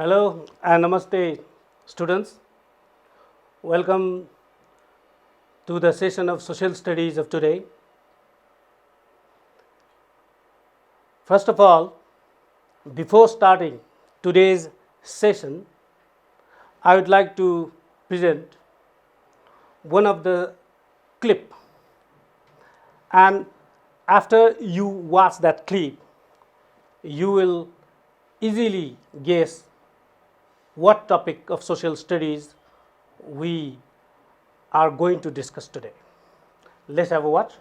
Hello and namaste, students. Welcome to the session of social studies of today. First of all, before starting today's session, I would like to present one of the clip, and after you watch that clip, you will easily guess what topic of social studies we are going to discuss today. Let's have a watch.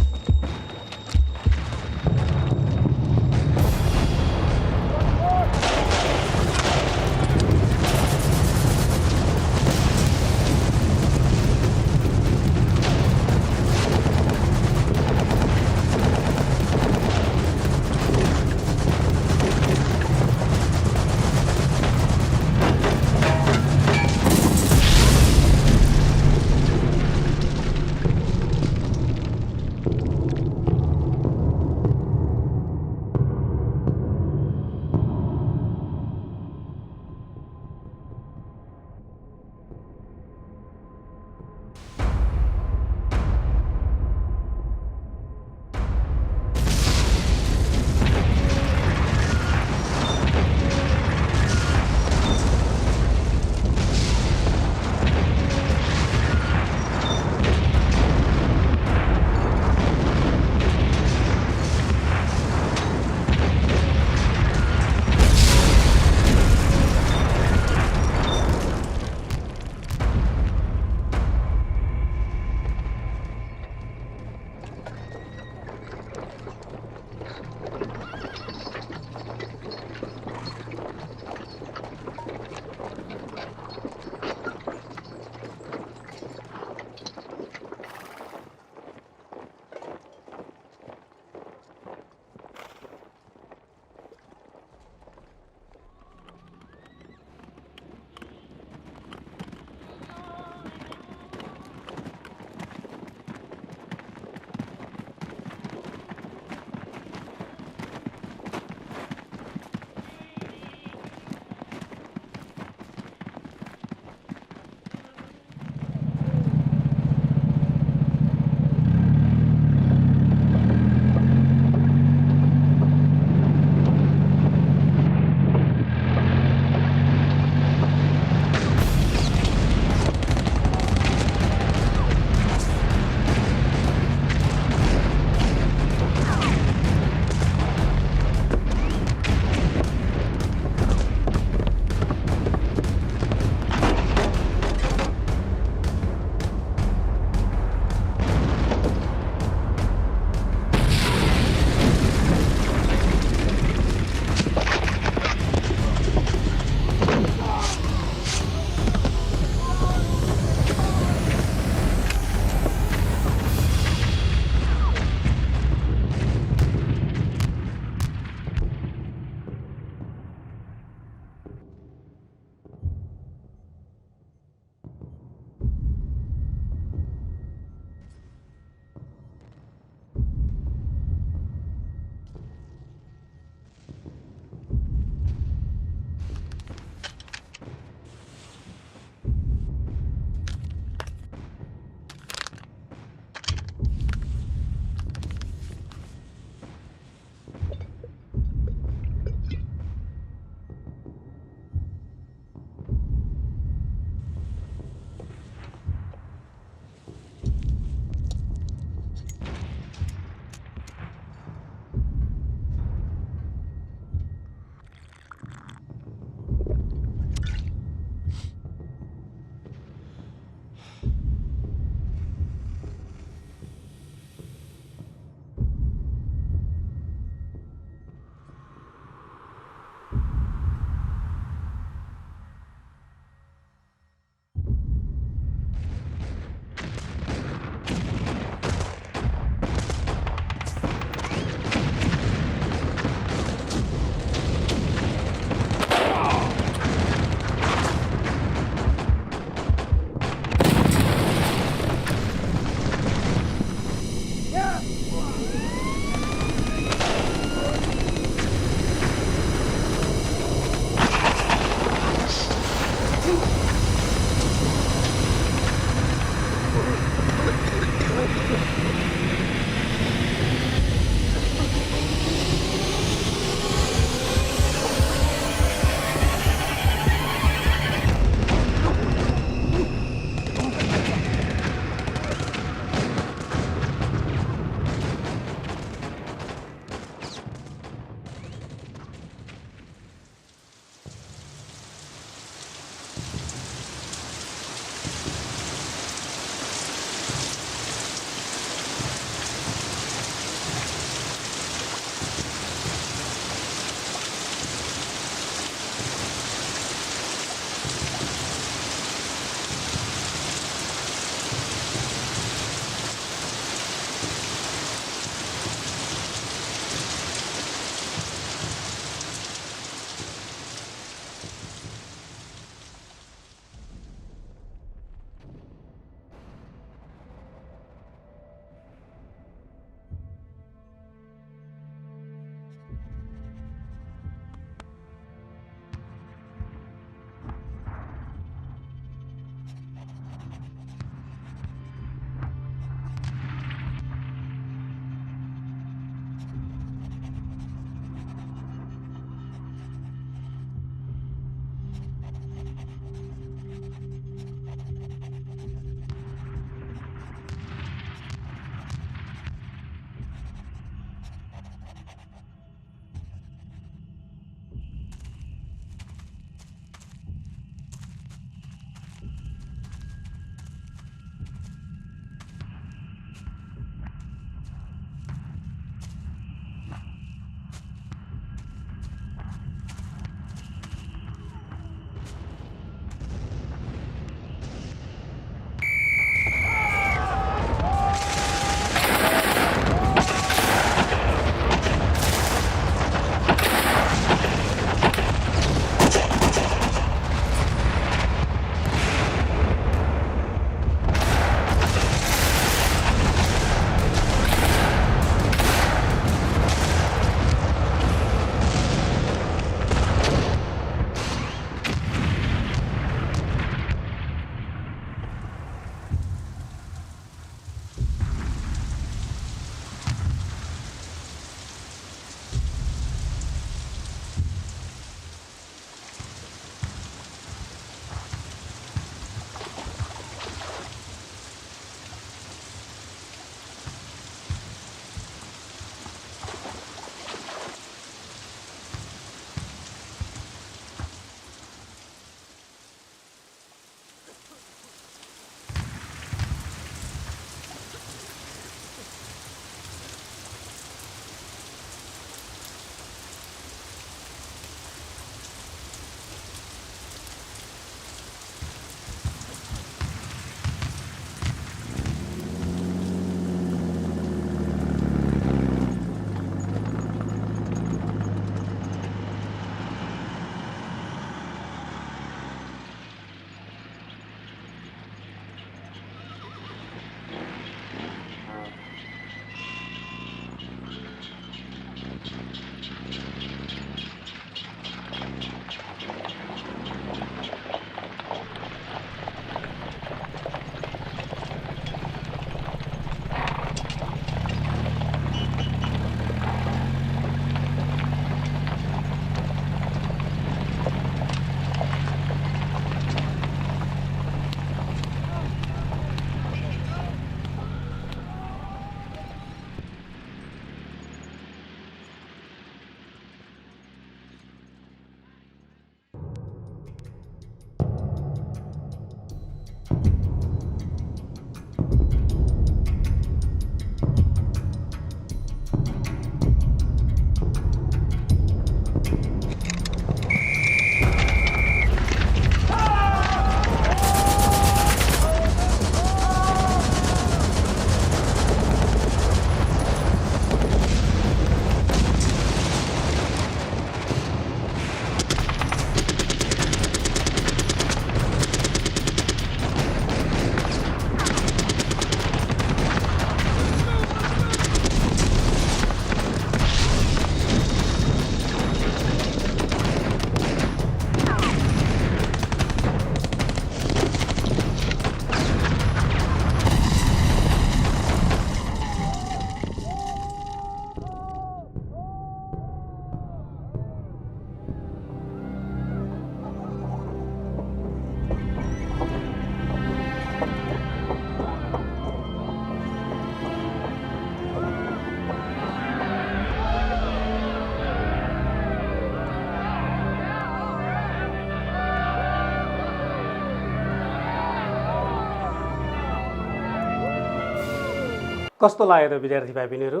कस्तो लाग्यो त विद्यार्थी भाइ बहिनीहरू?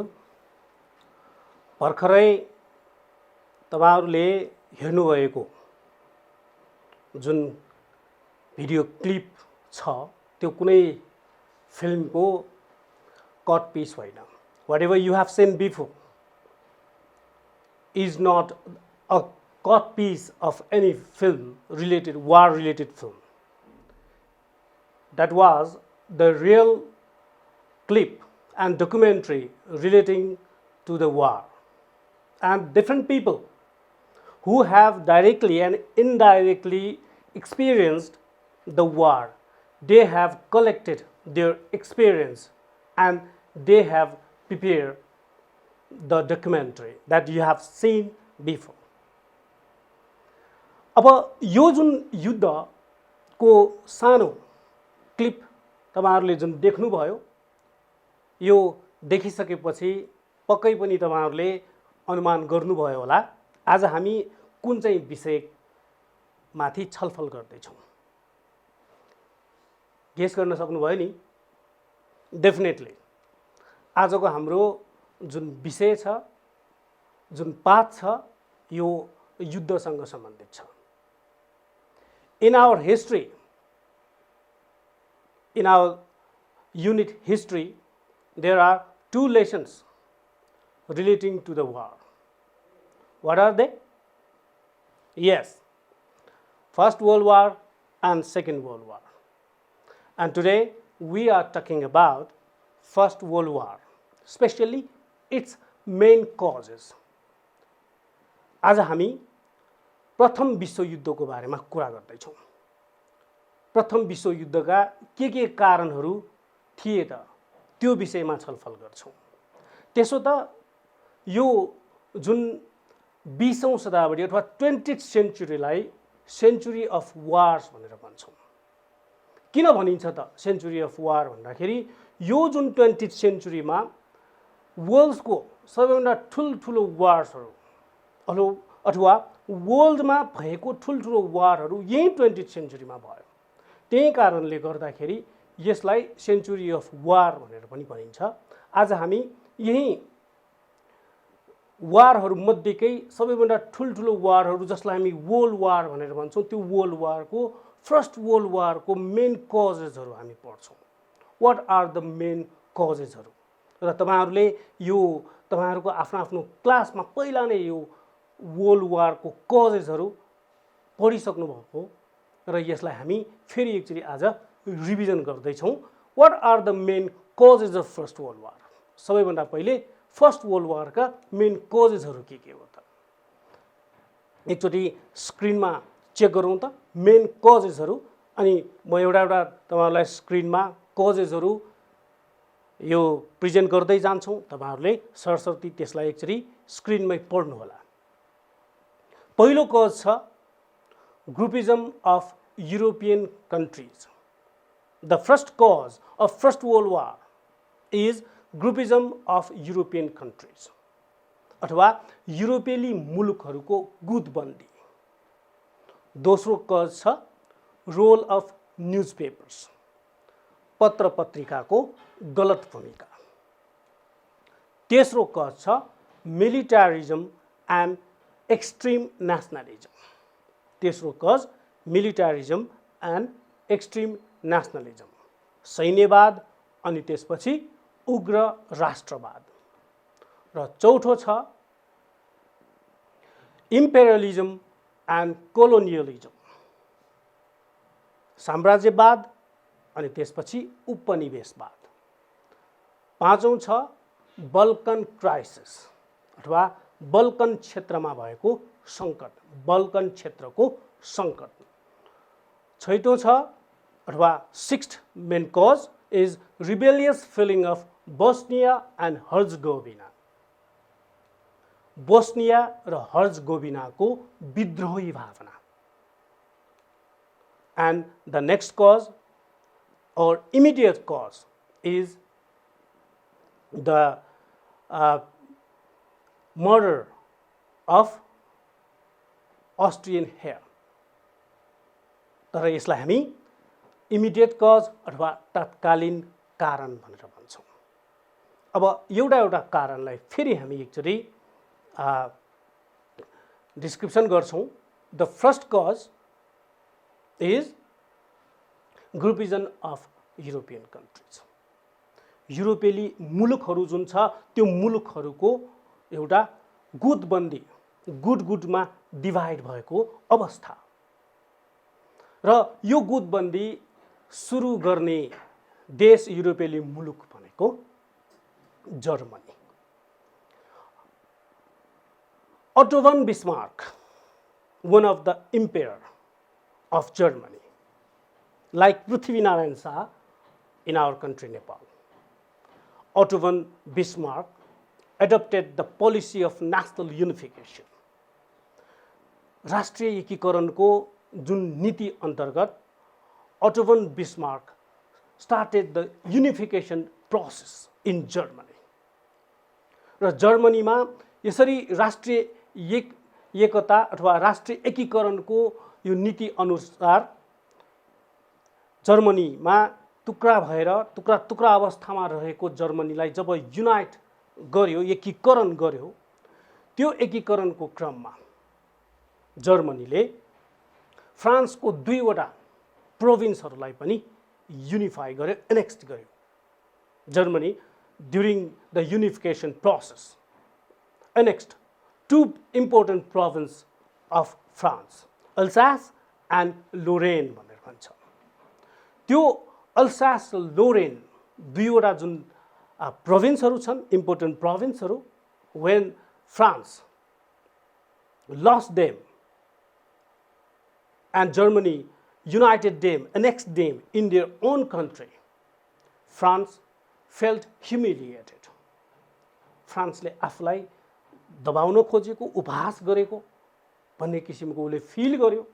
भर्खरै तपाईहरुले हेर्नुभएको जुन भिडियो क्लिप छ त्यो कुनै फिल्मको कट पिस होइन. Whatever you have seen before is not a cut piece of any film related, war related film. That was the real clip and documentary relating to the war, and different people who have directly and indirectly experienced the war, they have collected their experience and they have prepared the documentary that you have seen before. अब यो जुन युद्धको सानो clip तपाईहरुले जुन देख्नुभयो, यो देखिसकेपछि पक्कै पनि तपाईहरुले अनुमान गर्नुभयो होला आज हामी कुन चाहिँ विषयमाथि छलफल गर्दैछौँ. गेस गर्न सक्नुभयो नि? डेफिनेटली आजको हाम्रो जुन विषय छ, जुन पाठ छ, यो युद्धसँग सम्बन्धित छ. In our history, in our unit history, there are two lessons relating to the war. What are they? Yes, First World War and Second World War. And today we are talking about First World War, especially its main causes. आज हामी प्रथम विश्वयुद्धको बारेमा कुरा गर्दैछौँ. प्रथम विश्वयुद्धका के कारणहरू थिए त त्यो विषयमा छलफल गर्छौँ. त्यसो त यो जुन 20औं शताब्दी अथवा 20th सेन्चुरीलाई सेन्चुरी अफ वार्स भनेर भन्छौँ. किन भनिन्छ त सेन्चुरी अफ वार भन्दाखेरि यो जुन 20th सेन्चुरीमा वर्ल्डको सबैभन्दा ठुलठुलो वार्सहरू अथवा वर्ल्डमा भएको ठुलठुलो वारहरू यही 20th सेन्चुरीमा भयो. त्यही कारणले गर्दाखेरि यसलाई सेन्चुरी अफ वार भनेर पनि भनिन्छ. आज हामी यही वारहरू मध्येकै सबैभन्दा ठुलठुलो वारहरू जसलाई हामी वर्ल्ड वार भनेर भन्छौँ, त्यो वर्ल्ड वारको फर्स्ट वर्ल्ड वारको मेन कजेसहरू हामी पढ्छौँ. व्हाट आर द मेन कजेसहरू? र तपाईहरुले यो तपाईहरुको आफ्नो आफ्नो क्लासमा पहिला नै यो वर्ल्ड वारको कजेसहरू पढिसक्नु भएको र यसलाई हामी फेरि एकचोटि आज रिभिजन गर्दैछौँ. What are the main causes of first world War? सबैभन्दा पहिले फर्स्ट वर्ल्ड वारका मेन कजेसहरू के हो त? एकचोटि स्क्रिनमा चेक गरौँ त मेन कजेसहरू. अनि म एउटा तपाईहरुलाई स्क्रिनमा कजेसहरू यो प्रेजेन्ट गर्दै जान्छौँ. तपाईहरुले सरसर्ती त्यसलाई एकचोटि स्क्रिनमै पढ्नु होला. पहिलो कज छ groupism of European countries. The first cause of first world war is groupism of European countries अथवा युरोपेली मुलुकहरूको गुटबन्दी. दोस्रो कज छ रोल अफ न्युजपेपर्स, पत्र पत्रिकाको गलत भूमिका. तेस्रो कज छ मिलिटारिजम एन्ड एक्सट्रिम नेसनलिजम. तेस्रो कज मिलिटारिजम एन्ड एक्सट्रिम नेसनलिजम, सैन्यवाद अनि त्यसपछि उग्र राष्ट्रवाद. र चौथो छ इम्पेरियलिजम एन्ड कोलोनियलिजम, साम्राज्यवाद अनि त्यसपछि उपनिवेशवाद. पाँचौं छ बल्कन क्राइसिस अथवा बल्कन क्षेत्रमा भएको सङ्कट, बल्कन क्षेत्रको सङ्कट. छैटौं छ अथवा sixth main cause is rebellious feeling of Bosnia and Herzegovina. Bosnia र हर्जगोभिनाको विद्रोही भावना. And the next cause or immediate cause is the murder of Austrian heir. तर यसलाई हामी इमिडिएट कज अथवा तत्कालीन कारण भनेर भन्छौँ. अब एउटा कारणलाई फेरि हामी एकचोटि डिस्क्रिप्सन गर्छौँ। The first cause is grouping of European countries. युरोपेली मुलुकहरू जुन छ त्यो मुलुकहरूको एउटा गुटबन्दी, गुटमा डिभाइड भएको अवस्था र यो गुटबन्दी सुरु गर्ने देश युरोपेली मुलुक भनेको Germany. Otto von Bismarck, one of the emperor of Germany, like Prithvinarayan Shah in our country Nepal. Otto von Bismarck adopted the policy of national unification. राष्ट्रिय एकीकरणको जुन नीति अन्तर्गत Otto von Bismarck started the unification process in Germany. र जर्मनीमा यसरी राष्ट्रिय एकता अथवा राष्ट्रिय एकीकरणको यो नीति अनुसार जर्मनीमा टुक्रा भएर टुक्रा अवस्थामा रहेको जर्मनीलाई जब युनाइट गर्यो, एकीकरण गर्यो, त्यो एकीकरणको क्रममा जर्मनीले फ्रान्सको 2वटा प्रोभिन्सहरूलाई पनि युनिफाई गर्यो, एनेक्स्ड गर्यो। Germany during the unification process annexed 2 important provinces of France, Alsace and Lorraine भनेर भन्छ। त्यो अल्सास र लोरेन 2वटा जुन प्रोभिन्सहरू छन्, important प्रोभिन्सहरू, when France lost them and Germany united them, annexed them in their own country, France felt humiliated. फ्रान्सले आफूलाई दबाउन खोजेको, उपहास गरेको भन्ने किसिमको उसले फिल गर्यो।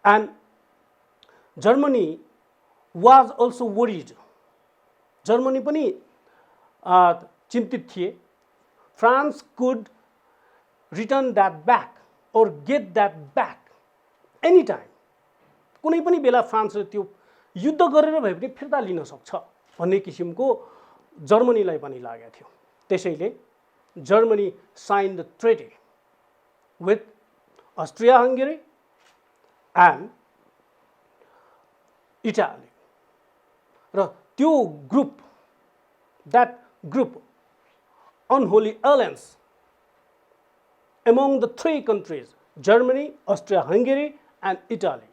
And Germany was also worried. Germany पनि चिन्तित थिए France could return that back or get that back any time. कुनै पनि बेला फ्रान्सले त्यो युद्ध गरेर भए पनि फिर्ता लिन सक्छ भन्ने किसिमको जर्मनीलाई पनि लागेको थियो। त्यसैले Germany signed the treaty with Austria-Hungary and Italy. र त्यो group, that group, unholy alliance among the 3 countries, Germany, Austria-Hungary and Italy,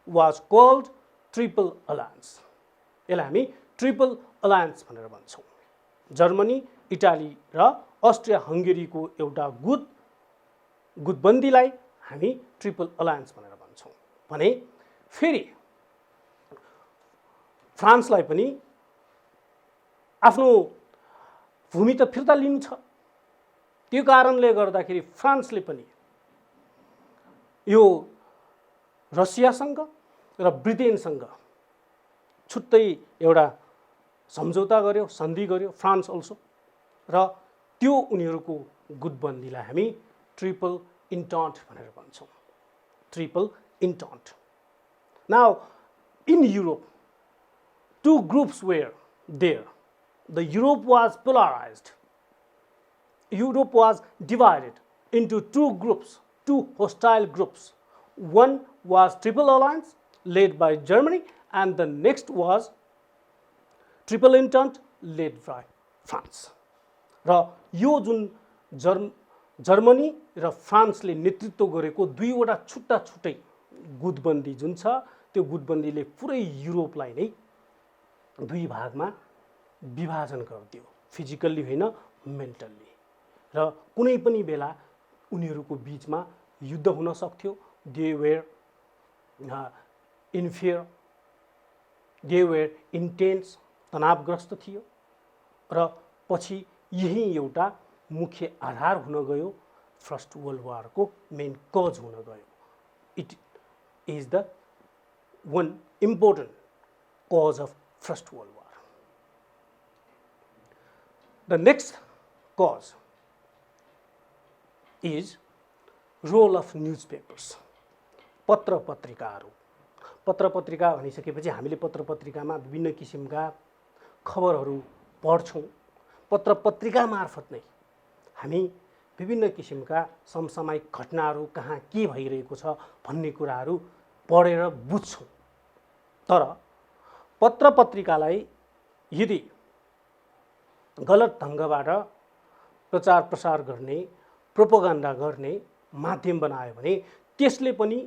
was called Triple Alliance. यसलाई हामी ट्रिपल अलायन्स भनेर भन्छौँ। जर्मनी, इटाली र अस्ट्रिया हङ्गेरीको एउटा गुटबन्दीलाई हामी ट्रिपल अलायन्स भनेर भन्छौँ। भने फेरि फ्रान्सलाई पनि आफ्नो भूमि त फिर्ता लिनु छ। त्यो कारणले गर्दाखेरि फ्रान्सले पनि यो रसियासँग र ब्रिटेनसँग छुट्टै एउटा सम्झौता गर्यो, सन्धि गर्यो, फ्रान्स अल्सो। र त्यो उनीहरूको गुटबन्दीलाई हामी ट्रिपल इन्टेन्ट भनेर भन्छौँ। Triple intent. Now in Europe 2 groups were there. The Europe was polarized. Europe was divided into 2 groups, 2 hostile groups. One was Triple Alliance led by Germany and the next was Triple Entente led by France. र यो जुन Germany र फ्रान्सले नेतृत्व गरेको 2वटा छुट्टा छुट्टै गुटबन्दी जुन छ त्यो गुटबन्दीले पुरै युरोपलाई नै 2 भागमा विभाजन गरिदियो, फिजिकल्ली होइन मेन्टल्ली। र कुनै पनि बेला उनीहरूको बीचमा युद्ध हुन सक्थ्यो। They were in fear, they were intense, तनावग्रस्त थियो। र पछि यही एउटा मुख्य आधार हुन गयो, फर्स्ट वर्ल्ड वारको मेन कज हुन गयो। It is the one important cause of First World War. The next cause is role of newspapers. पत्र पत्रिकाहरू। पत्र पत्रिका भनिसकेपछि हामीले पत्र पत्रिकामा विभिन्न किसिमका खबरहरू पढ्छौँ। पत्र पत्रिका मार्फत नै हामी विभिन्न किसिमका समसामयिक घटनाहरू कहाँ के भइरहेको छ भन्ने कुराहरू पढेर बुझ्छौँ। तर पत्र पत्रिकालाई यदि गलत ढङ्गबाट प्रचार प्रसार गर्ने, प्रोपोगन्डा गर्ने माध्यम बनायो भने त्यसले पनि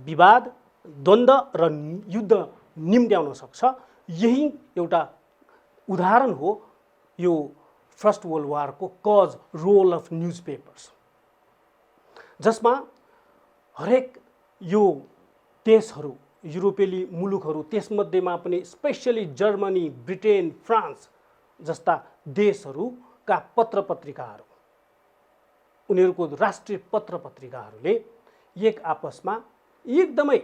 विवाद, द्वन्द्व र युद्ध निम्त्याउन सक्छ। यही एउटा उदाहरण हो यो फर्स्ट वर्ल्ड वारको cause, role of newspapers, जसमा हरेक यो देशहरू, युरोपेली मुलुकहरू, त्यसमध्येमा पनि स्पेसली जर्मनी, ब्रिटेन, फ्रान्स जस्ता देशहरूका पत्र पत्रिकाहरू, उनीहरूको राष्ट्रिय पत्र पत्रिकाहरूले एक आपसमा एकदमै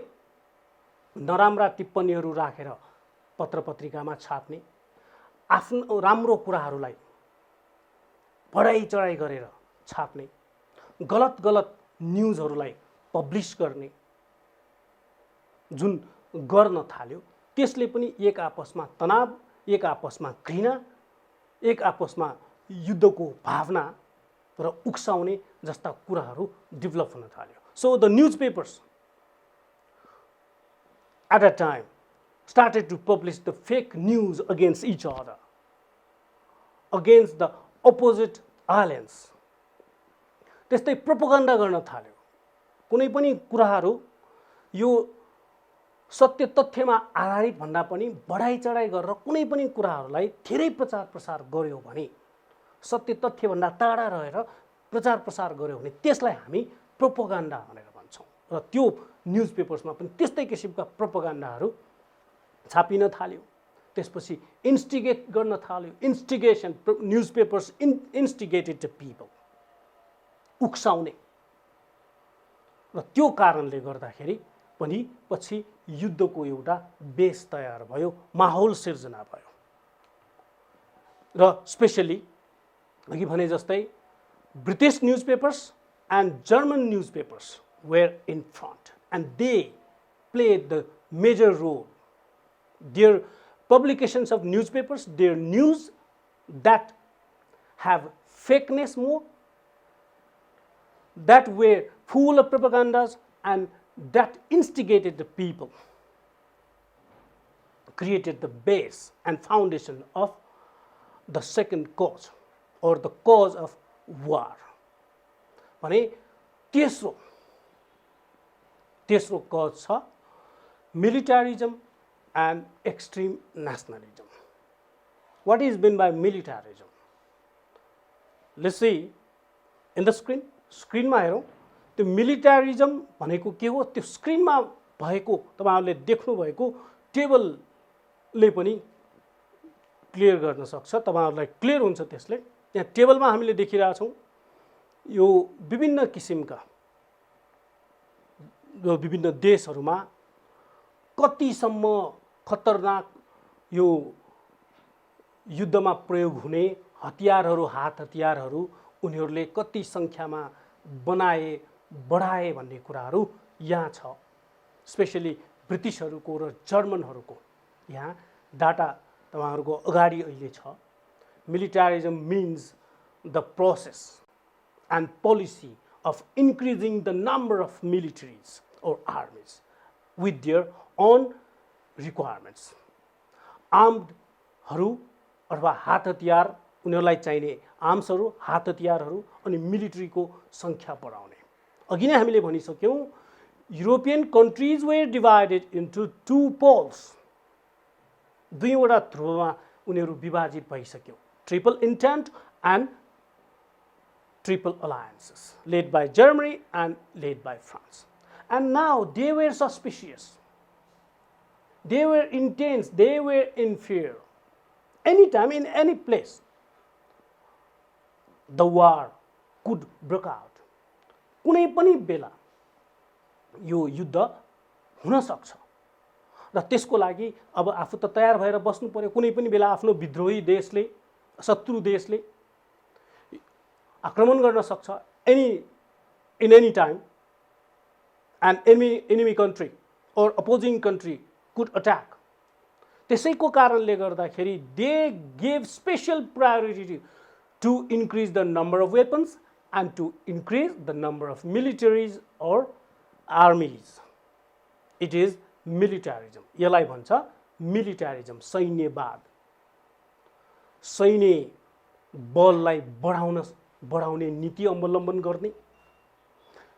नराम्रा टिप्पणीहरू राखेर पत्र पत्रिकामा छाप्ने, आफ्नो राम्रो कुराहरूलाई बढाइ चढाइ गरेर छाप्ने, गलत गलत न्युजहरूलाई पब्लिस गर्ने जुन गर्न थाल्यो, त्यसले पनि एक आपसमा तनाव, एक आपसमा घृणा, एक आपसमा युद्धको भावना र उक्साउने जस्ता कुराहरू डेभलप हुन थाल्यो। So the news papers at a time started to publish the fake news against each other, against the opposite alliance. त्यस्तै प्रोपोगन्डा गर्न थाल्यो। कुनै पनि कुराहरू यो सत्य तथ्यमा आधारित भन्दा पनि बढाइ चढाइ गरेर कुनै पनि कुराहरूलाई धेरै प्रचार प्रसार गर्यो भने, सत्य तथ्यभन्दा टाढा रहेर प्रचार प्रसार गर्यो भने त्यसलाई हामी प्रोपोगन्डा भनेर भन्छौँ। र त्यो न्युज पेपर्समा पनि त्यस्तै किसिमका प्रोपोगन्डाहरू छापिन थाल्यो। त्यसपछि इन्स्टिगेट गर्न थाल्यो। Instigation, newspapers instigated the people, उक्साउने। र त्यो कारणले गर्दाखेरि पनि पछि युद्धको एउटा बेस तयार भयो, माहौल सिर्जना भयो। र स्पेसली अघि भने जस्तै British news papers and German news papers were in front and they played the major role. Their publications of newspapers, their news that have fakeness more, that were full of propagandas and that instigated the people, created the base and foundation of the second cause or the cause of war. भने तेस्रो cause छ militarism and extreme nationalism. What is meant by militarism? Let's see in the screen. स्क्रिनमा हेरौँ। त्यो मिलिटारिजम भनेको के हो? त्यो स्क्रिनमा भएको तपाईहरुले देख्नु भएको टेबलले पनि क्लियर गर्न सक्छ। तपाईहरुलाई क्लियर हुन्छ त्यसले। यहाँ टेबलमा हामीले देखिरहेका छौं यो विभिन्न किसिमका यो विभिन्न देशहरुमा कतिसम्म खतरनाक यो युद्धमा प्रयोग हुने हतियारहरु, हात हतियारहरु उनीहरुले कति संख्यामा बनाए बढाए भन्ने कुराहरु यहाँ छ। स्पेशली ब्रिटिशहरुको र जर्मनहरुको यहाँ डाटा तपाईहरुको अगाडि अहिले छ। मिलिटारिजम means the process and policy of increasing the number of militaries or armies with their own requirements. Armed हरु अथवा हात हतियार उनीहरुलाई चाहिने आर्म्सहरु, हात हतियारहरु अनि मिलिट्रीको संख्या बढाउने। अघि नै हामीले भनिसक्यौं European countries were divided into two poles. दुईवटा ध्रुवमा उनीहरु विभाजित भइसक्यो। Triple Entente and Triple Alliances led by Germany and led by France. And now they were suspicious. They were intense, they were in fear. Anytime, in any place, the war could break out. कुनै पनि बेला यो युद्ध हुन सक्छ र त्यसको लागि अब आफू त तयार भएर बस्नु पर्यो। कुनै पनि बेला आफ्नो विद्रोही देशले, शत्रु देशले आक्रमण गर्न सक्छ। in any time an enemy country or opposing country could attack. त्यसैको कारणले गर्दाखेरि they gave special priority to increase the number of weapons and to increase the number of militaries or armies. It is militarism. यसलाई भन्छ मिलिटारिजम, सैन्यवाद। सैन्य बललाई बढाउने नीति अवलम्बन गर्ने,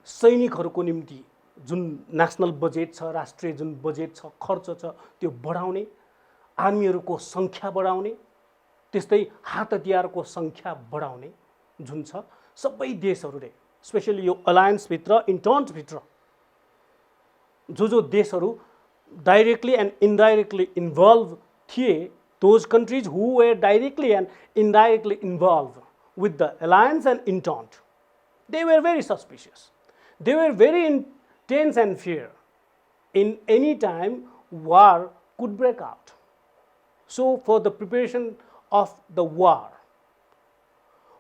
सैनिकहरूको निम्ति जुन नेसनल बजेट छ, राष्ट्रिय जुन बजेट छ, खर्च छ, त्यो बढाउने, आर्मीहरूको सङ्ख्या बढाउने, त्यस्तै हात हतियारको सङ्ख्या बढाउने जुन छ, सबै देशहरूले स्पेशली यो अलायन्सभित्र, इन्टर्न्सभित्र जो देशहरू डाइरेक्टली एन्ड इन्डाइरेक्टली इन्भल्भ थिए, those countries who were directly and indirectly involved with the alliance and entente, they were very suspicious. They were very tense and fear. In any time, war could break out. So, for the preparation of the war,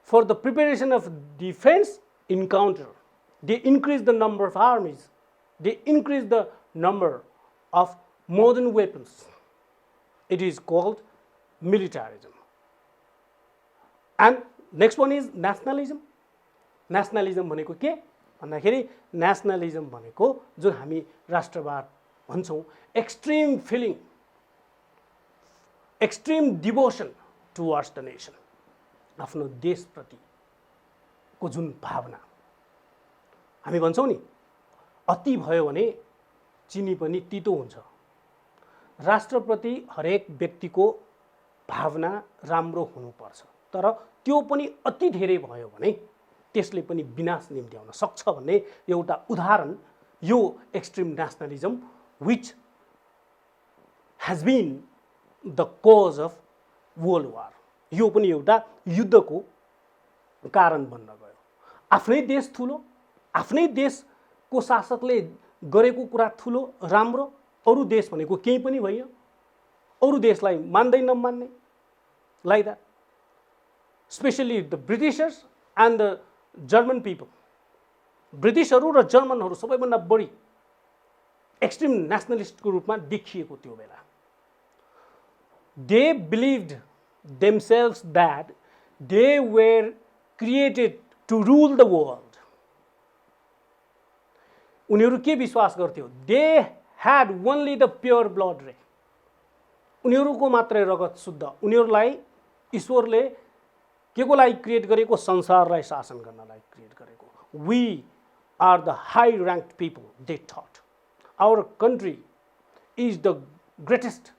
for the preparation of defense encounter, they increased the number of armies, they increased the number of modern weapons. It is called militarism. And next one is nationalism. Nationalism भनेको के भन्दाखेरि nationalism भनेको जुन हामी राष्ट्रवाद भन्छौँ, extreme feeling, extreme devotion towards the nation, आफ्नो देशप्रति को जुन भावना, हामी भन्छौँ नि अति भयो भने चिनी पनि तितो हुन्छ। राष्ट्रप्रति हरेक व्यक्तिको भावना राम्रो हुनुपर्छ, तर त्यो पनि अति धेरै भयो भने त्यसले पनि विनाश निम्ति आउन सक्छ भन्ने एउटा उदाहरण यो extreme nationalism which has been the cause of world war. यो पनि एउटा युद्धको कारण बन्न गयो। आफ्नै देश ठुलो, आफ्नै देशको शासकले गरेको कुरा ठुलो राम्रो, अरु देश भनेको केही पनि होइन, अरु देशलाई मान्दै नमान्ने, like that. Especially the Britishers and the German people. ब्रिटिशहरू र जर्मनहरू सबैभन्दा बढी एक्सट्रिम नेसनलिस्टको रूपमा देखिएको त्यो बेला। They believed themselves that they were created to rule the world. उनीहरू के विश्वास गर्थ्यो? They had only the pure blood ray. उनीहरूको मात्रै रगत शुद्ध, उनीहरूलाई ईश्वरले के को लागि क्रिएट गरेको? संसारलाई शासन गर्नलाई क्रिएट गरेको। We are the high ranked people, they thought. Our country is the greatest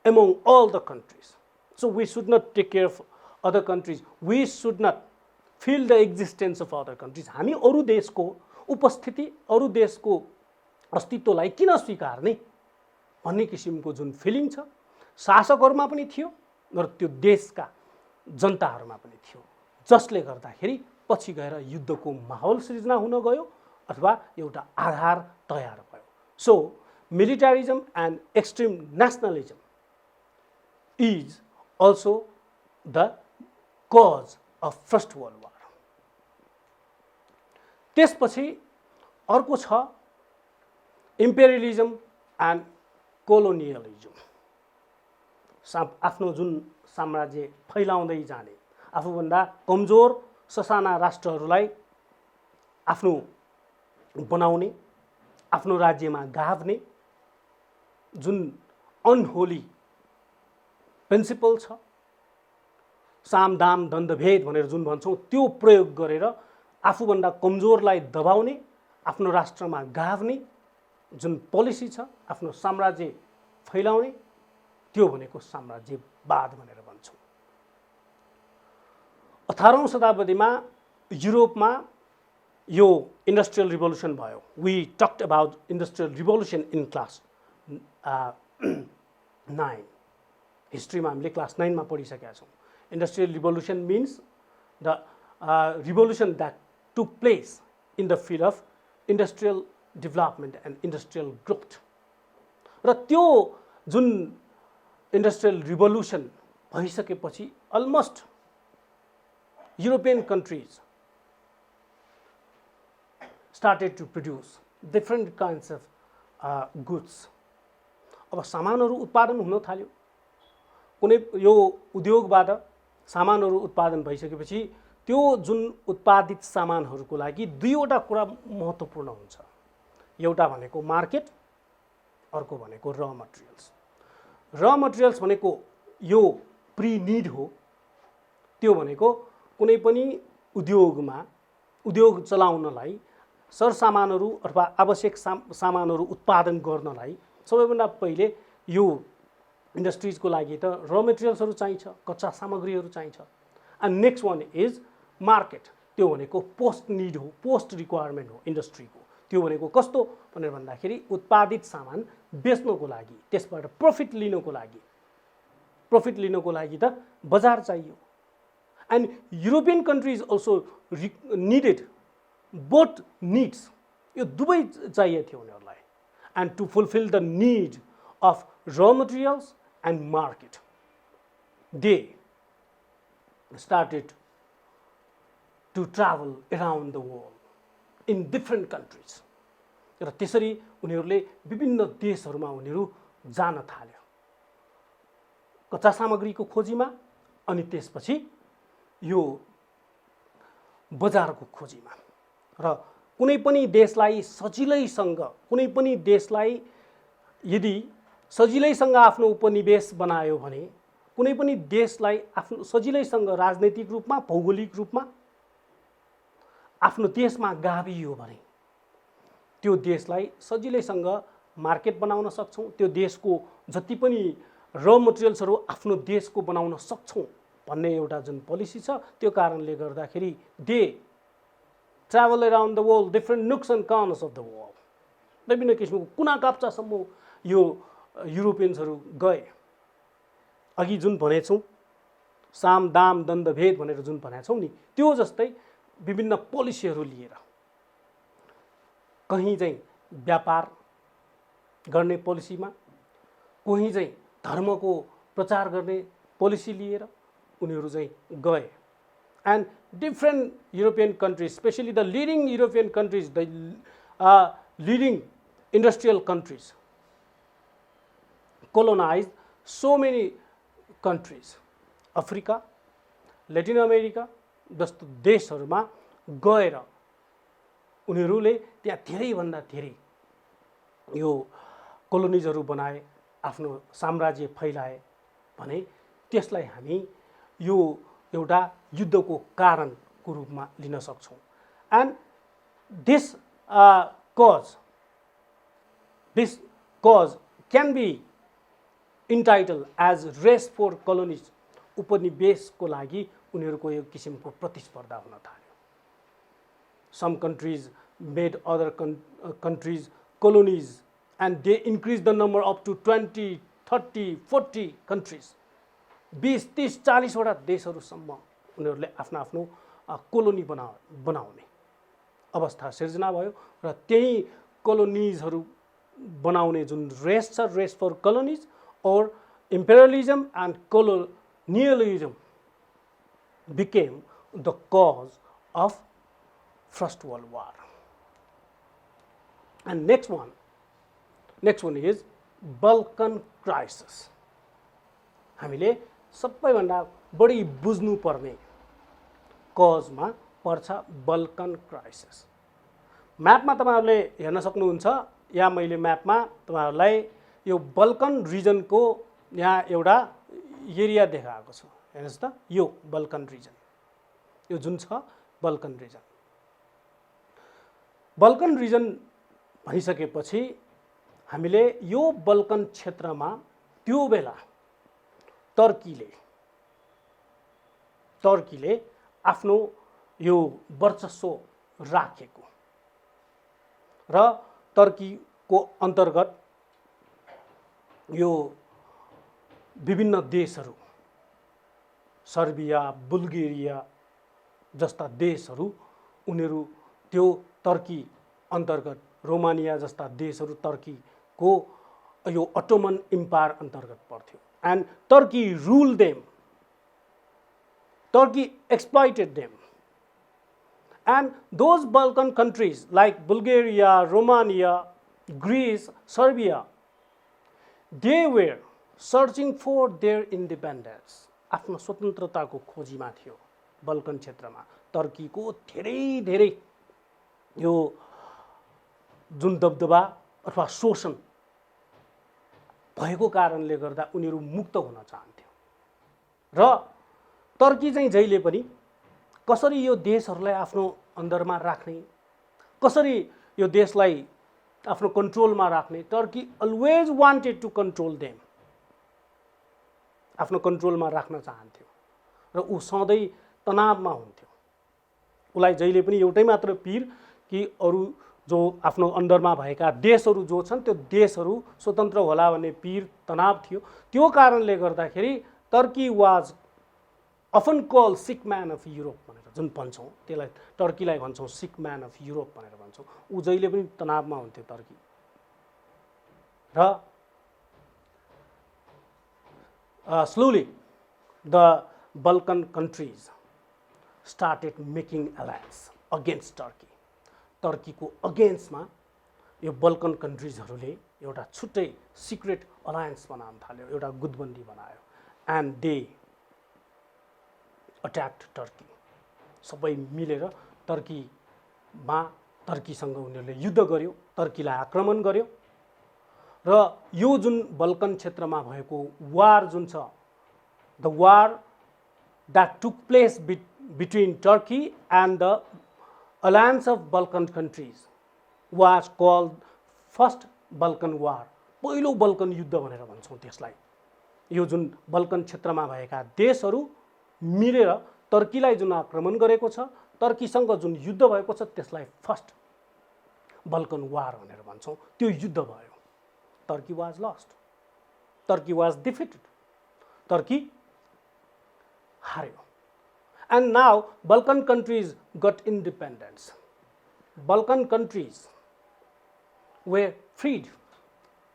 among all the countries. So we should not take care of other countries. We should not feel the existence of other countries. हामी अरु देशको उपस्थिति, अरु देशको अस्तित्वलाई किन स्वीकार्ने भन्ने किसिमको जुन फिलिङ छ शासकहरुमा पनि थियो र त्यो देशका जनताहरुमा पनि थियो, जसले गर्दाखेरि पछि गएर युद्धको माहौल सृजना हुन गयो अथवा एउटा आधार तयार भयो। So militarism and extreme nationalism is also the cause of First World War. त्यसपछि अर्को छ इम्पेरियलिजम एन्ड कोलोनियलिजम। आफ्नो जुन साम्राज्य फैलाउँदै जाने, आफूभन्दा कमजोर ससाना राष्ट्रहरूलाई आफ्नो बनाउने, आफ्नो राज्यमा गाभ्ने जुन अनहोली प्रिन्सिपल छ, साम दाम दण्ड भेद भनेर जुन भन्छौँ, त्यो प्रयोग गरेर आफूभन्दा कमजोरलाई दबाउने, आफ्नो राष्ट्रमा गाभ्ने जुन पोलिसी छ, आफ्नो साम्राज्य फैलाउने, त्यो भनेको साम्राज्यवाद भनेर भन्छौँ। 18औं शताब्दीमा युरोपमा यो इन्डस्ट्रियल रिभोल्युसन भयो। We talked about industrial revolution in class 9। हिस्ट्रीमा हामीले क्लास 9 मा पढिसकेका छौँ। Industrial revolution means the revolution that took place in the field of industrial development and industrial growth. र त्यो जुन इन्डस्ट्रियल रिभोल्युसन भइसकेपछि almost European countries started to produce different kinds of goods. अब सामानहरू उत्पादन हुन थाल्यो। कुनै यो उद्योगबाट सामानहरू उत्पादन भइसकेपछि त्यो जुन उत्पादित सामानहरूको लागि दुईवटा कुरा महत्त्वपूर्ण हुन्छ। एउटा भनेको मार्केट, अर्को भनेको र मटेरियल्स। र मटेरियल्स भनेको यो प्री निड हो। त्यो भनेको कुनै पनि उद्योग चलाउनलाई सरसामानहरू अथवा आवश्यक सामानहरू उत्पादन गर्नलाई सबैभन्दा पहिले यो इन्डस्ट्रिजको लागि त र मटेरियल्सहरू चाहिन्छ, कच्चा सामग्रीहरू चाहिन्छ। And next one is market. त्यो भनेको पोस्ट निड हो, पोस्ट रिक्वायरमेन्ट हो इन्डस्ट्रीको। त्यो भनेको कस्तो भनेर भन्दाखेरि उत्पादित सामान बेच्नको लागि, त्यसबाट प्रफिट लिनको लागि त बजार चाहियो। And European countries also needed both needs. यो दुवै चाहिएको थियो उनीहरूलाई। And to fulfil the need of raw materials and market they started to travel around the world in different countries. र त्यसरी उनीहरूले विभिन्न देशहरूमा उनीहरू जान थाल्यो कच्चा सामग्रीको खोजीमा, अनि त्यसपछि यो बजारको खोजीमा। र कुनै पनि देशलाई यदि सजिलैसँग आफ्नो उपनिवेश बनायो भने, कुनै पनि देशलाई आफ्नो सजिलैसँग राजनैतिक रूपमा, भौगोलिक रूपमा आफ्नो देशमा गाभियो भने त्यो देशलाई सजिलैसँग मार्केट बनाउन सक्छौँ। त्यो देशको जति पनि र मटेरियल्सहरू आफ्नो देशको बनाउन सक्छौँ भन्ने एउटा जुन पोलिसी छ, त्यो कारणले गर्दाखेरि they travel around the world, different nooks and corners of the world. विभिन्न किसिमको कुना काप्चासम्म यो युरोपियन्सहरू गए। अघि जुन भनेछौँ साम दाम दण्ड भेद भनेर जुन भनेछौँ नि, त्यो जस्तै विभिन्न पोलिसीहरू लिएर, कहीँ चाहिँ व्यापार गर्ने पोलिसीमा, कहीँ चाहिँ धर्मको प्रचार गर्ने पोलिसी लिएर उनीहरू चाहिँ गए। And different European countries, specially the leading European countries, the leading industrial countries colonized so many countries. Africa, Latin America जस्तो देशहरूमा गएर उनीहरूले त्यहाँ धेरैभन्दा धेरै यो कोलोनिजहरू बनाए, आफ्नो साम्राज्य फैलाए भने त्यसलाई हामी यो एउटा युद्धको कारणको रूपमा लिन सक्छौँ। And this cause can be entitled as race for colonies। उपनिवेशको लागि उनीहरूको एक किसिमको प्रतिस्पर्धा हुन थाल्यो। Some countries made other countries colonies and they increased the number up to 20, 30, 40 countries। 20, 30, 40 वटा देशहरूसम्म उनीहरूले आफ्नो आफ्नो कोलोनी बनाउने अवस्था सिर्जना भयो। र त्यही कोलोनिजहरू बनाउने जुन रेस छ, race for colonies or imperialism and colonialism became the cause of First World War। And next one is Balkan crisis। हामीले सबैभन्दा बढी बुझ्नु पर्ने कजमा पर्छ बल्कन क्राइसिस। म्यापमा तपाईहरुले हेर्न सक्नुहुन्छ, या मैले म्यापमा तपाईहरुलाई यो बल्कन रिजनको यहाँ एउटा एरिया देखाएको छ। हेर्नुस् त, यो बल्कन रिजन, यो जुन छ बल्कन रिजन। बल्कन रिजन भनिसकेपछि हामीले यो बल्कन क्षेत्रमा त्यो बेला टर्कीले आफ्नो यो वर्चस्व राखेको र टर्कीको अन्तर्गत यो विभिन्न देशहरू, सर्बिया, बुल्गेरिया जस्ता देशहरू, उनीहरू त्यो टर्की अन्तर्गत, रोमानिया जस्ता देशहरू टर्कीको यो अटोमन इम्पायर अन्तर्गत पर्थ्यो। And Turkey rule them, Turkey exploited them, and those Balkan countries like Bulgaria, Romania, Greece, Serbia, they were searching for their independence आफ्नो स्वतन्त्रताको खोजीमा थियो बल्कन क्षेत्रमा। टर्कीको धेरै यो जुन दबदबा अथवा शोषण भएको कारणले गर्दा उनीहरू मुक्त हुन चाहन्थ्यो र टर्की चाहिँ जहिले पनि कसरी यो देशहरूलाई आफ्नो अन्डरमा राख्ने, कसरी यो देशलाई आफ्नो कन्ट्रोलमा राख्ने, Turkey always wanted to control them, आफ्नो कन्ट्रोलमा राख्न चाहन्थ्यो र ऊ सधैँ तनावमा हुन्थ्यो। उसलाई जहिले पनि एउटै मात्र पीर कि अरू जो आफ्नो अन्डरमा भएका देशहरू जो छन् त्यो देशहरू स्वतन्त्र होला भन्ने पीर तनाव थियो। त्यो कारणले गर्दाखेरि Turkey was often call sick man of Europe भनेर जुन भन्छौँ, त्यसलाई टर्कीलाई भन्छौँ सिक म्यान अफ युरोप भनेर भन्छौँ। ऊ जहिले पनि तनावमा हुन्थ्यो टर्की। र slowly the Balkan countries started making alliance against Turkey. टर्कीको अगेन्स्टमा यो बल्कन कन्ट्रिजहरूले एउटा छुट्टै सिक्रेट अलायन्स बनाउन थाल्यो, एउटा गुटबन्दी बनायो। And they attacked Turkey. सबै मिलेर टर्कीसँग उनीहरूले युद्ध गर्यो, टर्कीलाई आक्रमण गर्यो र यो जुन बल्कन क्षेत्रमा भएको वार जुन छ, the war that took place between Turkey and the Alliance of Balkan countries was called First Balkan War. पहिलो बल्कन युद्ध भनेर भन्छौँ त्यसलाई। यो जुन बल्कन क्षेत्रमा भएका देशहरू मिलेर टर्कीलाई जुन आक्रमण गरेको छ, टर्कीसँग जुन युद्ध भएको छ त्यसलाई फर्स्ट बल्कन वार भनेर भन्छौँ। त्यो युद्ध भयो। Turkey was lost, Turkey was defeated, Turkey हार्यो। And now Balkan countries got independence. Balkan countries were freed.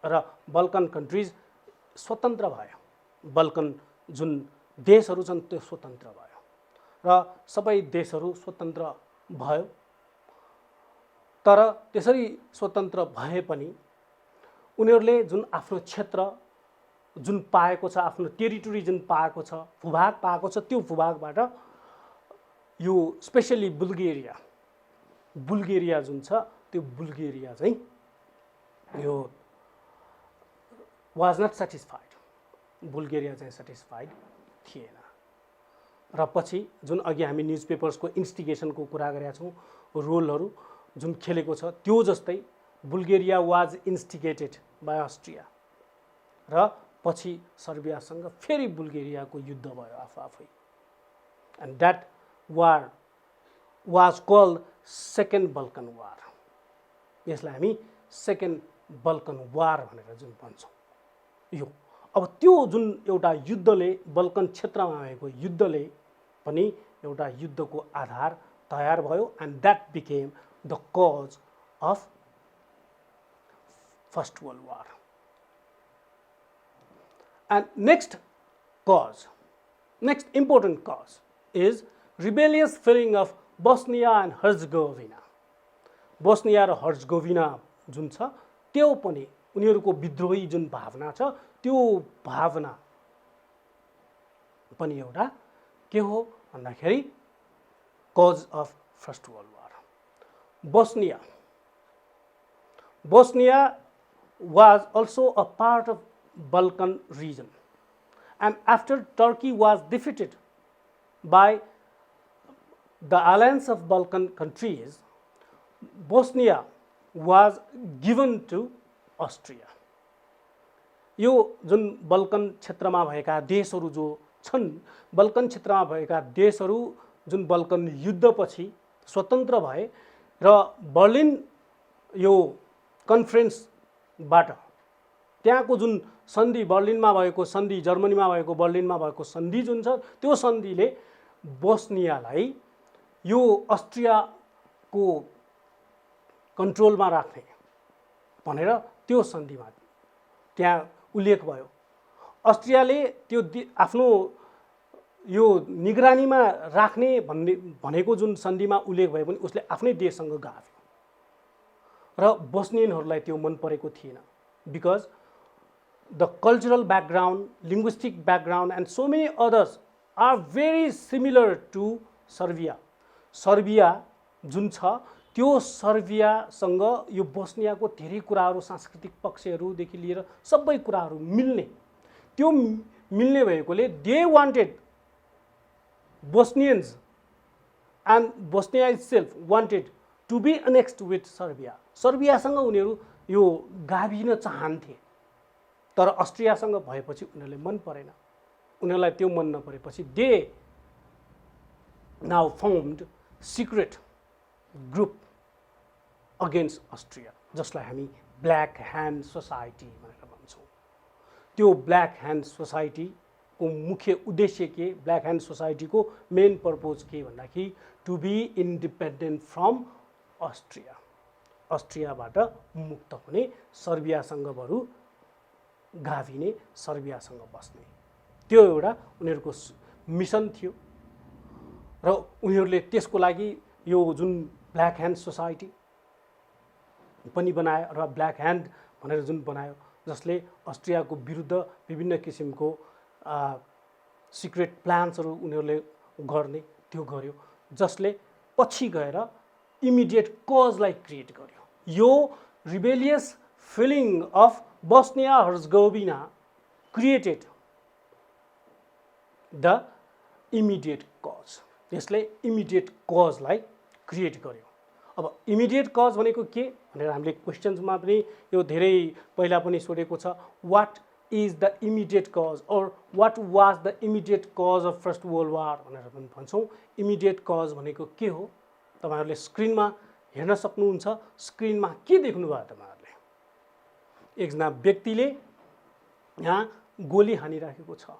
र बल्कन countries स्वतन्त्र भयो। बल्कन जुन देशहरू छन् त्यो स्वतन्त्र भयो र सबै देशहरू स्वतन्त्र भयो। तर त्यसरी स्वतन्त्र भए पनि उनीहरूले जुन आफ्नो क्षेत्र जुन पाएको छ, आफ्नो टेरिटोरी जुन पाएको छ, भूभाग पाएको छ, त्यो भूभागबाट यो स्पेशली बुल्गेरिया जुन छ, त्यो बुल्गेरिया चाहिँ yo was not satisfied. Bulgaria चाहिँ सेटिस्फाइड थिएन र पछि जुन अघि हामी न्युज पेपर्सको इन्स्टिगेसनको कुरा गरेका छौँ, रोलहरू जुन खेलेको छ, त्यो जस्तै Bulgaria was instigated by Austria र पछि सर्बियासँग फेरि बुल्गेरियाको युद्ध भयो आफै। And that war was called Second Balkan War. यसलाई हामी सेकेन्ड बल्कन वार भनेर जुन भन्छौँ। यो अब त्यो जुन एउटा युद्धले बल्कन क्षेत्रमा भएको युद्धले पनि एउटा युद्धको आधार तयार भयो। And that became the cause of first world war. And next important cause is rebellious feeling of Bosnia and Herzegovina. Bosnia र हर्जगोभिना जुन छ त्यो पनि उनीहरूको विद्रोही जुन भावना छ, त्यो भावना पनि एउटा के हो भन्दाखेरि cause of first world war. Bosnia was also a part of Balkan region, and after Turkey was defeated by the alliance of Balkan countries, Bosnia was given to Austria. यो जुन बल्कन क्षेत्रमा भएका देशहरू जो छन्, बल्कन क्षेत्रमा भएका देशहरू जुन बल्कन युद्धपछि स्वतन्त्र भए र बर्लिन यो कन्फरेन्सबाट त्यहाँको जुन सन्धि, बर्लिनमा भएको सन्धि, जर्मनीमा भएको बर्लिनमा भएको सन्धि जुन छ, त्यो सन्धिले बोस्नियालाई यो अस्ट्रियाको कन्ट्रोलमा राख्ने भनेर त्यो सन्धिमा त्यहाँ उल्लेख भयो। अस्ट्रियाले त्यो आफ्नो यो निगरानीमा राख्ने भनेको जुन सन्धिमा उल्लेख भए पनि उसले आफ्नै देशसँग गाभ्यो र बोस्नियनहरूलाई त्यो मन परेको थिएन। Because the cultural background, linguistic background and so many others are very similar to Serbia. Serbia जुन छ त्यो सर्बियासँग यो बोस्नियाको धेरै कुराहरू, सांस्कृतिक पक्षहरूदेखि लिएर सबै कुराहरू मिल्ने, त्यो मिल्ने भएकोले they wanted Bosnians and Bosnia itself wanted to be annexed with Serbia. सर्बियासँग उनीहरू यो गाभिन चाहन्थे, तर अस्ट्रियासँग भएपछि उनीहरूले मन परेन। उनीहरूलाई त्यो मन नपरेपछि they now formed secret group against Austria, जसलाई हामी ब्ल्याक ह्यान्ड सोसाइटी भनेर भन्छौँ। त्यो ब्ल्याक ह्यान्ड सोसाइटीको मुख्य उद्देश्य के, ब्ल्याक ह्यान्ड सोसाइटीको मेन पर्पोज के भन्दाखेरि to be independent from Austria, अस्ट्रियाबाट मुक्त हुने, सर्बियासँग बरु गाभिने, सर्बियासँग बस्ने, त्यो एउटा उनीहरूको मिसन थियो। र उनीहरूले त्यसको लागि यो जुन ब्ल्याक ह्यान्ड सोसाइटी पनि बनायो अथवा ब्ल्याक ह्यान्ड भनेर जुन बनायो, जसले अस्ट्रियाको विरुद्ध विभिन्न किसिमको सिक्रेट प्लान्सहरू उनीहरूले गर्ने, त्यो गर्यो, जसले पछि गएर इमिडिएट कजलाई क्रिएट गर्यो। यो rebellious feeling of Bosnia Herzegovina created the immediate cause. यसले इमिडिएट कजलाई क्रिएट गर्यो। अब इमिडिएट कज भनेको के भनेर हामीले क्वेसन्समा पनि यो धेरै पहिला पनि सोधेको छ, what is the immediate cause or what was the immediate cause of first world war भनेर पनि भन्छौँ। इमिडिएट कज भनेको के हो तपाईँहरूले स्क्रिनमा हेर्न सक्नुहुन्छ। स्क्रिनमा के देख्नुभयो तपाईँहरूले? एकजना व्यक्तिले यहाँ गोली हानिराखेको छ।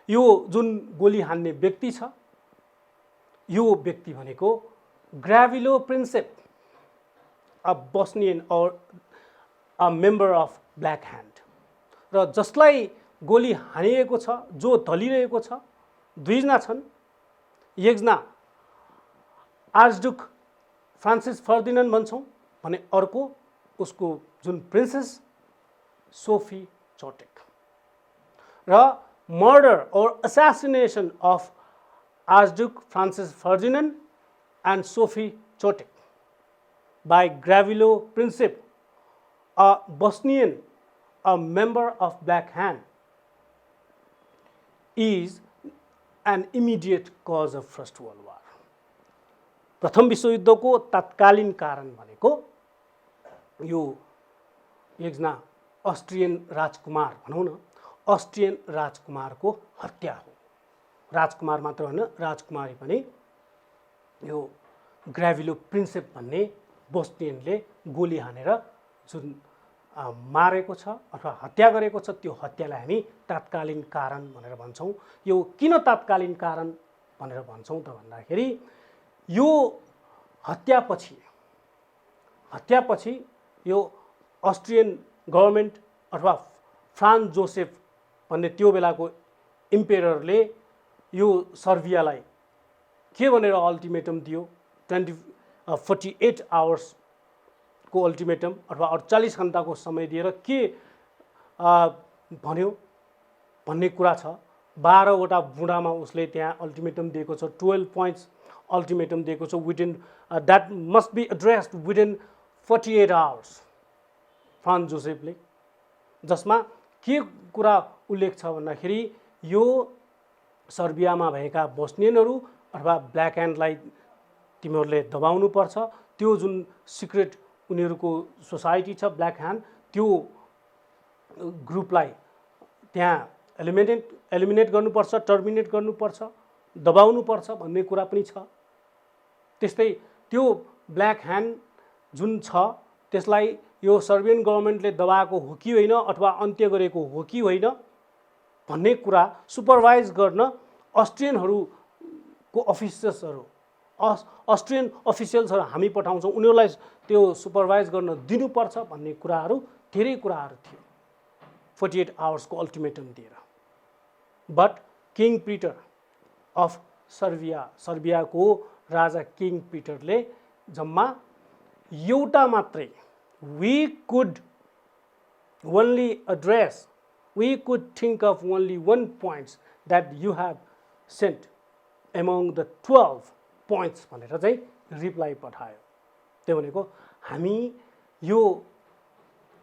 यो जुन गोली हान्ने व्यक्ति छ, यो व्यक्ति भनेको ग्राभिलो प्रिन्सेप, अ बोस्नियन और a member of black hand, र जसलाई गोली हानिएको छ, जो ढलिरहेको छ, दुईजना छन्। एकजना आर्चड्युक फ्रान्सिस फर्डिनान्ड भन्छौँ भने अर्को उसको जुन प्रिन्सेस सोफी चोटेक। र murder or assassination of Archduke Francis Ferdinand and Sophie Chotek by Gravilo Princip, a Bosnian, a member of Black Hand, is an immediate cause of First World War. प्रथम विश्वयुद्धको तत्कालीन कारण भनेको यो एकजना अस्ट्रियन राजकुमार, भनौँ न Austrian राजकुमारको हत्या हो। राजकुमार मात्र होइन, राजकुमारी पनि यो ग्राभिलो प्रिन्सेप भन्ने बोस्नियनले गोली हानेर जुन मारेको छ अथवा हत्या गरेको छ, त्यो हत्यालाई हामी तात्कालीन कारण भनेर भन्छौँ। यो किन तात्कालीन कारण भनेर भन्छौँ त भन्दाखेरि यो हत्यापछि यो अस्ट्रियन गभर्मेन्ट अथवा फ्रान्स जोसेफ भन्ने त्यो बेलाको इम्पेररले यो सर्बियालाई के भनेर अल्टिमेटम दियो, 48 आवर्सको अल्टिमेटम अथवा 48 घन्टाको समय दिएर के भन्यो भन्ने कुरा छ। 12 वटा बुँडामा उसले त्यहाँ अल्टिमेटम दिएको छ, 12 पोइन्ट्स अल्टिमेटम दिएको छ, within that must be addressed within 48 hours Franz जोसेफले। जसमा के कुरा उल्लेख छ भन्दाखेरि यो सर्बियामा भएका बोस्नियनहरू अथवा ब्ल्याक ह्यान्डलाई तिमीहरूले दबाउनु पर्छ, त्यो जुन सिक्रेट उनीहरूको सोसाइटी छ ब्ल्याक ह्यान्ड, त्यो ग्रुपलाई त्यहाँ एलिमिनेट गर्नुपर्छ, टर्मिनेट गर्नुपर्छ, दबाउनुपर्छ भन्ने कुरा पनि छ। त्यस्तै त्यो ब्ल्याक ह्यान्ड जुन छ त्यसलाई यो सर्बियन गभर्मेन्टले दबाएको हो कि होइन अथवा अन्त्य गरेको हो कि होइन भन्ने कुरा सुपरभाइज गर्न अस्ट्रियनहरूको अफिसर्सहरू, अस्ट्रियन अफिसियल्सहरू हामी पठाउँछौँ, उनीहरूलाई त्यो सुपरभाइज गर्न दिनुपर्छ भन्ने कुराहरू, धेरै कुराहरू थियो 48 आवर्सको अल्टिमेटम दिएर। बट किङ पिटर अफ सर्बियाको राजा किङ पिटरले जम्मा एउटा मात्रै we could think of only one point that you have sent among the 12 points भनेर चाहिँ रिप्लाई पठायो। त्यो भनेको हामी यो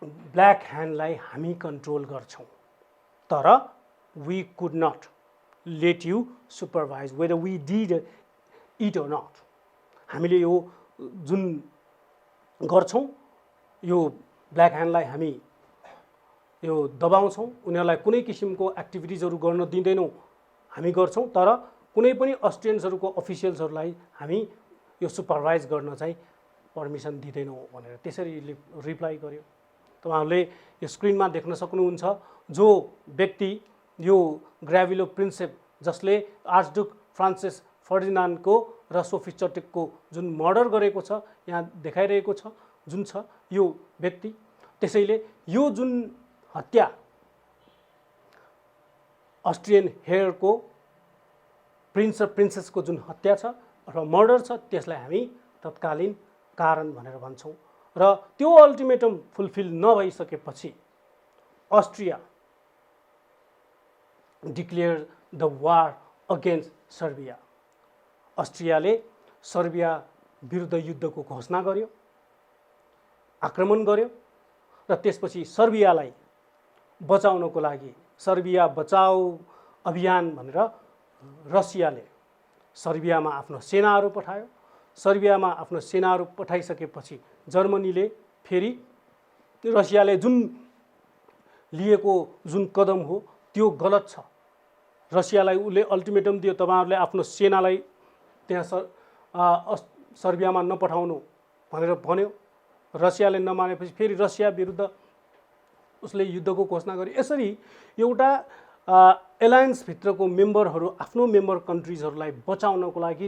ब्ल्याक ह्यान्डलाई हामी कन्ट्रोल गर्छौँ, तर we could not let you supervise whether we did it or not. हामीले यो जुन गर्छौँ यो ब्ल्याक ह्यान्डलाई हामी यो दबाउँछौँ, उनीहरूलाई कुनै किसिमको एक्टिभिटिजहरू गर्न दिँदैनौँ, हामी गर्छौँ, तर कुनै पनि अस्ट्रियन्सहरूको अफिसियल्सहरूलाई हामी यो सुपरभाइज गर्न चाहिँ पर्मिसन दिँदैनौँ भनेर त्यसरी रिप्लाई गर्यो। तपाईँहरूले यो स्क्रिनमा देख्न सक्नुहुन्छ जो व्यक्ति यो ग्राभिलो प्रिन्सेप जसले आर्चड्युक फ्रान्सिस फर्डिनान्डको र सोफी चटेकको जुन मर्डर गरेको छ यहाँ देखाइरहेको छ जुन छ यो व्यक्ति। त्यसैले यो जुन हत्या अस्ट्रियन हेयरको प्रिन्स र प्रिन्सेसको जुन हत्या छ अथवा मर्डर छ त्यसलाई हामी तत्कालीन कारण भनेर भन्छौँ। र त्यो अल्टिमेटम फुलफिल नभइसकेपछि Austria declare the war against Serbia. अस्ट्रियाले सर्बिया विरुद्ध युद्धको घोषणा गर्यो, आक्रमण गर्यो र त्यसपछि सर्बियालाई बचाउनको लागि सर्बिया बचाऊ अभियान भनेर रसियाले सर्बियामा आफ्नो सेनाहरू पठायो। सर्बियामा आफ्नो सेनाहरू पठाइसकेपछि जर्मनीले फेरि रसियाले जुन लिएको जुन कदम हो त्यो गलत छ। रसियालाई उसले अल्टिमेटम दियो तपाईँहरूले आफ्नो सेनालाई त्यहाँ सर्बियामा नपठाउनु भनेर भन्यो। रसियाले नमानेपछि फेरि रसिया विरुद्ध उसले युद्धको घोषणा गर्यो। यसरी एउटा एलायन्सभित्रको मेम्बरहरू आफ्नो मेम्बर कन्ट्रिजहरूलाई बचाउनको लागि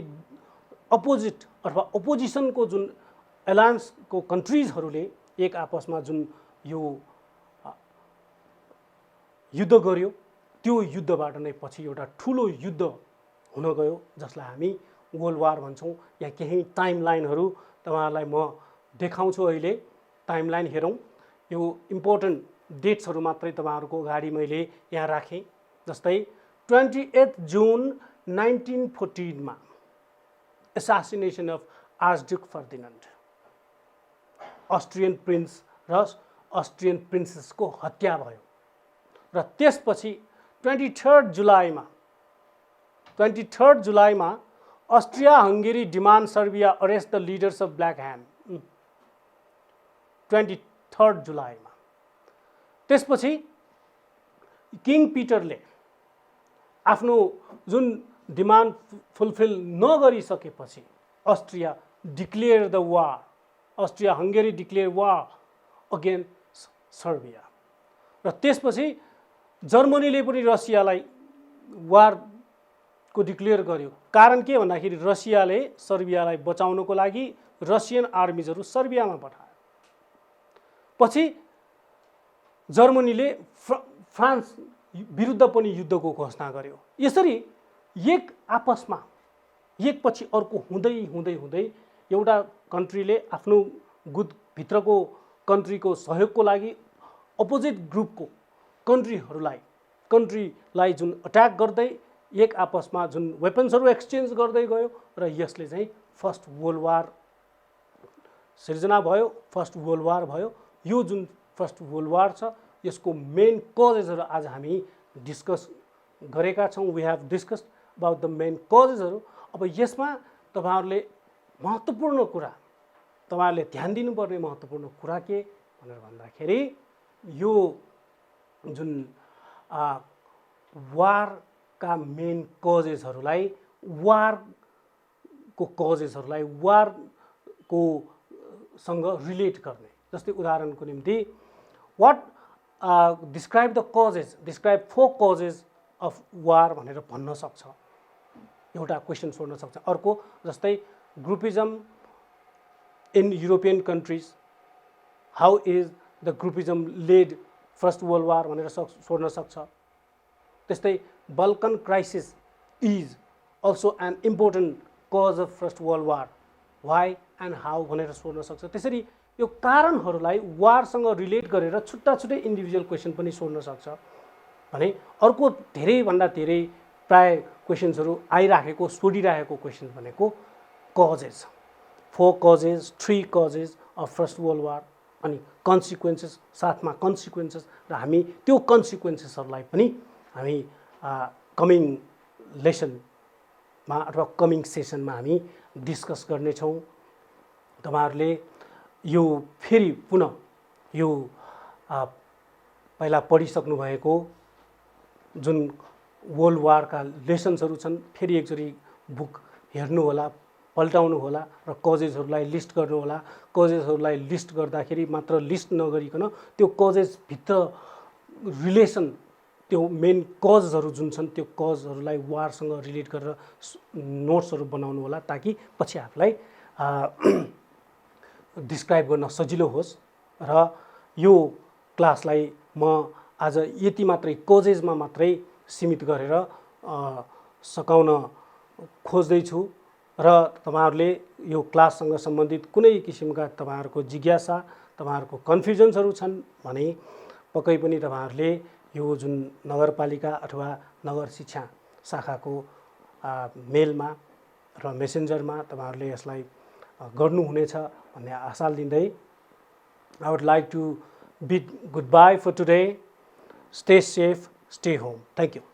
अपोजिट अथवा अपोजिसनको जुन एलायन्सको कन्ट्रिजहरूले एक आपसमा जुन यो युद्ध गर्यो त्यो युद्धबाट नै पछि एउटा ठुलो युद्ध हुन गयो जसलाई हामी वर्ल्ड वार भन्छौँ। यहाँ केही टाइमलाइनहरू तपाईँहरूलाई म देखाउँछु। अहिले टाइमलाइन हेरौँ। यो इम्पोर्टेन्ट डेट्सहरू मात्रै तपाईँहरूको अगाडि मैले यहाँ राखेँ। जस्तै 28 जुन 1914 मा assassination of Archduke Ferdinand, Austrian prince र अस्ट्रियन प्रिन्सेसको हत्या भयो। र त्यसपछि 23 जुलाईमा Austria Hungary demand Serbia arrest the leaders of black hand. 23 जुलाईमा त्यसपछि किङ पिटरले आफ्नो जुन डिमान्ड फुलफिल नगरिसकेपछि Austria declare the war, Austria Hungary declare war against Serbia. र त्यसपछि जर्मनीले पनि रसियालाई वारको डिक्लेयर गर्यो। कारण के भन्दाखेरि रसियाले सर्बियालाई बचाउनको लागि रसियन आर्मिजहरू सर्बियामा पठायो। पछि जर्मनीले फ्रान्स विरुद्ध पनि युद्धको घोषणा गर्यो। यसरी एक आपसमा एकपछि अर्को हुँदै हुँदै हुँदै एउटा कन्ट्रीले आफ्नो भित्रको कन्ट्रीको सहयोगको लागि अपोजिट ग्रुपको कन्ट्रीलाई जुन अट्याक गर्दै एक आपसमा जुन वेपन्सहरू एक्सचेन्ज गर्दै गयो र यसले चाहिँ फर्स्ट वर्ल्ड वार सिर्जना भयो, फर्स्ट वर्ल्ड वार भयो। यो जुन फर्स्ट वर्ल्ड वार छ यसको मेन कजेसहरू आज हामी डिस्कस गरेका छौँ। We have discussed about the main कजेसहरू। अब यसमा तपाईँहरूले महत्त्वपूर्ण कुरा तपाईँहरूले ध्यान दिनुपर्ने महत्त्वपूर्ण कुरा के भनेर भन्दाखेरि यो जुन वारका मेन कजेसहरूलाई वारको सँग रिलेट गर्ने। जस्तै उदाहरणको निम्ति what describe the causes, describe 4 causes of war भनेर भन्न सक्छ, एउटा क्वेसन सोध्न सक्छ। अर्को जस्तै groupism in European countries, how is the groupism led First world war भनेर सोध्न सक्छ। त्यस्तै Balkan crisis is also an important cause of first world War, why and how भनेर सोध्न सक्छ। त्यसरी यो कारणहरूलाई वारसँग रिलेट गरेर छुट्टा छुट्टै इन्डिभिजुअल क्वेसन पनि सोध्न सक्छ भने अर्को धेरैभन्दा धेरै प्राय क्वेसन्सहरू आइराखेको सोधिराखेको क्वेसन भनेको causes, 4 causes, 3 causes of first world war, अनि कन्सिक्वेन्सेस, साथमा कन्सिक्वेन्सेस, र हामी त्यो कन्सिक्वेन्सेसहरूलाई पनि हामी कमिङ लेसनमा अथवा कमिङ सेसनमा हामी डिस्कस गर्नेछौँ। तपाईँहरूले यो फेरि पुनः यो पहिला पढिसक्नु भएको जुन वर्ल्ड वारका लेसन्सहरू छन् फेरि एकचोटि बुक हेर्नुहोला, पल्टाउनु होला र कजेसहरूलाई लिस्ट गर्नुहोला। कजेसहरूलाई लिस्ट गर्दाखेरि मात्र लिस्ट नगरिकन त्यो कजेसभित्र रिलेसन, त्यो मेन कजहरू जुन छन् त्यो कजहरूलाई वारसँग रिलेट गरेर नोट्सहरू बनाउनु होला, ताकि पछि आफूलाई डिस्क्राइब गर्न सजिलो होस्। र यो क्लासलाई म आज यति मात्रै कजेसमा मात्रै सीमित गरेर सकाउन खोज्दैछु। र तपाईँहरूले यो क्लाससँग सम्बन्धित कुनै किसिमका तपाईँहरूको जिज्ञासा, तपाईँहरूको कन्फ्युजन्सहरू छन् भने पक्कै पनि तपाईँहरूले यो जुन नगरपालिका अथवा नगर शिक्षा शाखाको मेलमा र मेसेन्जरमा तपाईँहरूले यसलाई गर्नुहुनेछ भन्ने आशा लिँदै I would like to bid goodbye for today. Stay safe, stay home. Thank you.